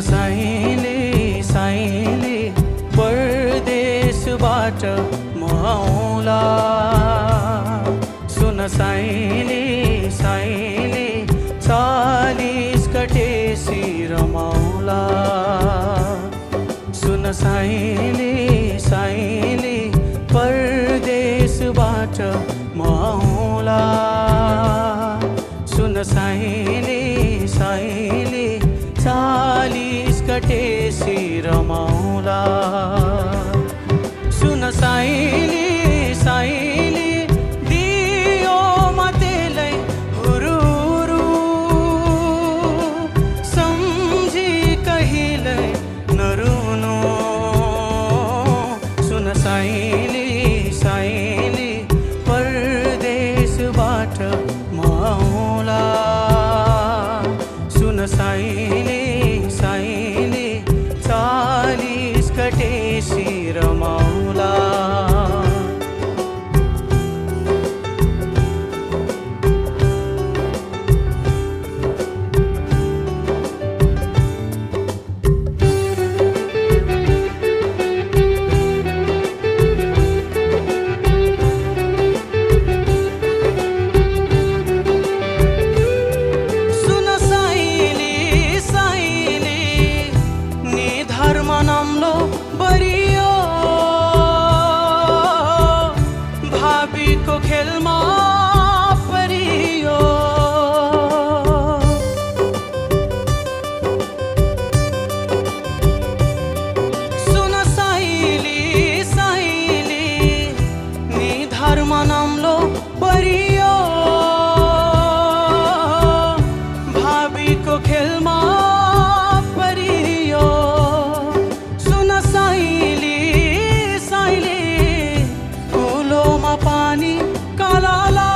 साइले साइले परदेशबाट म आउँला सुन साइले साइले 40 गतेसी रमाउला सुन साइले साइले परदेशबाट म आउँला सुन साइले साइले 40 गतेसी रमाउला सुन साइले साइले दियो मतेलै हुरुरु सम्झी कहिल्यै नरुनु सुन साइले साइले परदेशबाट म आउँला सुन साइले साइले 40 गतेसी रमाउला खेलमा परियो सुन साइली साइली नि धर्म नाम्लो परियो भावीको खेलमा परियो सुन साइली साइली कुलोमा पानी कालाला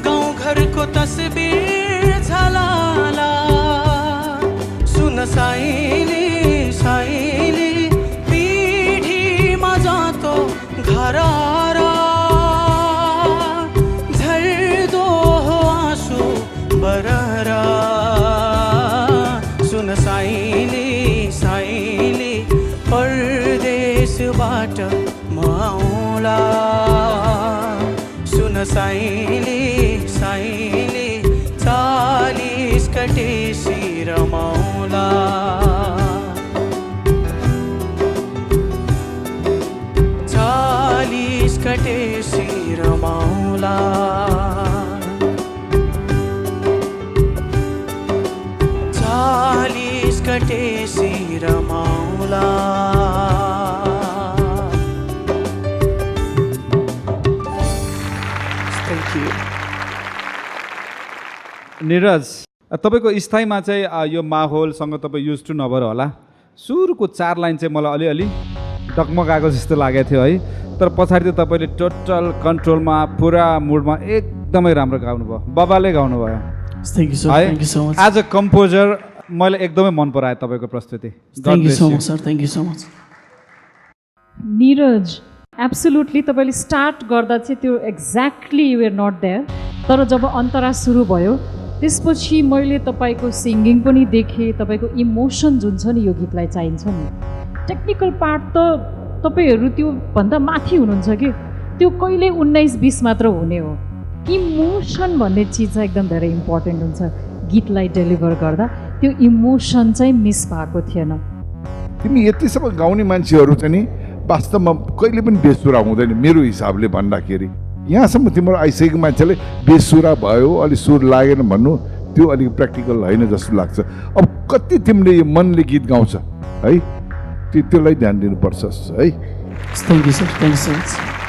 गाउँ घरको तस्बिर झलाला सुन साइली साइली पिठीमा जातो घरारा झर्दो हो आँसु बररा सुन साइली साइली परदेशबाट म आउँला सुन साइली साइली 40 गतेसी रमाउला 40 गतेसी रमाउला 40 गतेसी रमाउला निरज तपाईको स्थायीमा चाहिँ यो माहौलसँग तपाईँ युज टु नभएर होला सुरुको 4 लाइन चाहिँ मलाई अलिअलि डगमगाएको जस्तो लागेको थियो है तर पछाडि चाहिँ तपाईँले टोटल कन्ट्रोलमा पुरा मुडमा एकदमै राम्रो गाउनुभयो बबाले गाउनुभयो thank you sir thank you so much as a composer मैले एकदमै मन पराएँ तपाईँको प्रस्तुति thank you so much sir thank you so much Niraj absolutely तपाईँले स्टार्ट गर्दा चाहिँ त्यो exactly you are not there तर जब अन्तरा सुरु भयो त्यसपछि मैले तपाईँको सिङ्गिङ पनि देखेँ तपाईँको इमोसन जुन छ नि यो गीतलाई चाहिन्छ नि टेक्निकल पार्ट त तपाईँहरू त्यो भन्दा माथि हुनुहुन्छ कि त्यो कहिले 19-20 मात्र हुने हो इमोसन भन्ने चिज चाहिँ एकदम धेरै इम्पोर्टेन्ट हुन्छ गीतलाई डेलिभर गर्दा त्यो इमोसन चाहिँ मिस भएको थिएन तिमी यतिसम्म गाउने मान्छेहरू चाहिँ नि वास्तवमा कहिले पनि बेसुरा हुँदैन मेरो हिसाबले भन्दाखेरि यहाँसम्म तिम्रो आइसकेको मान्छेले बेसुरा भयो अलि सुर लागेन भन्नु त्यो अलिक प्र्याक्टिकल होइन जस्तो लाग्छ अब कति तिमीले यो मनले गीत गाउँछ है त्यसलाई ध्यान दिनुपर्छ है thank you sir thank you so much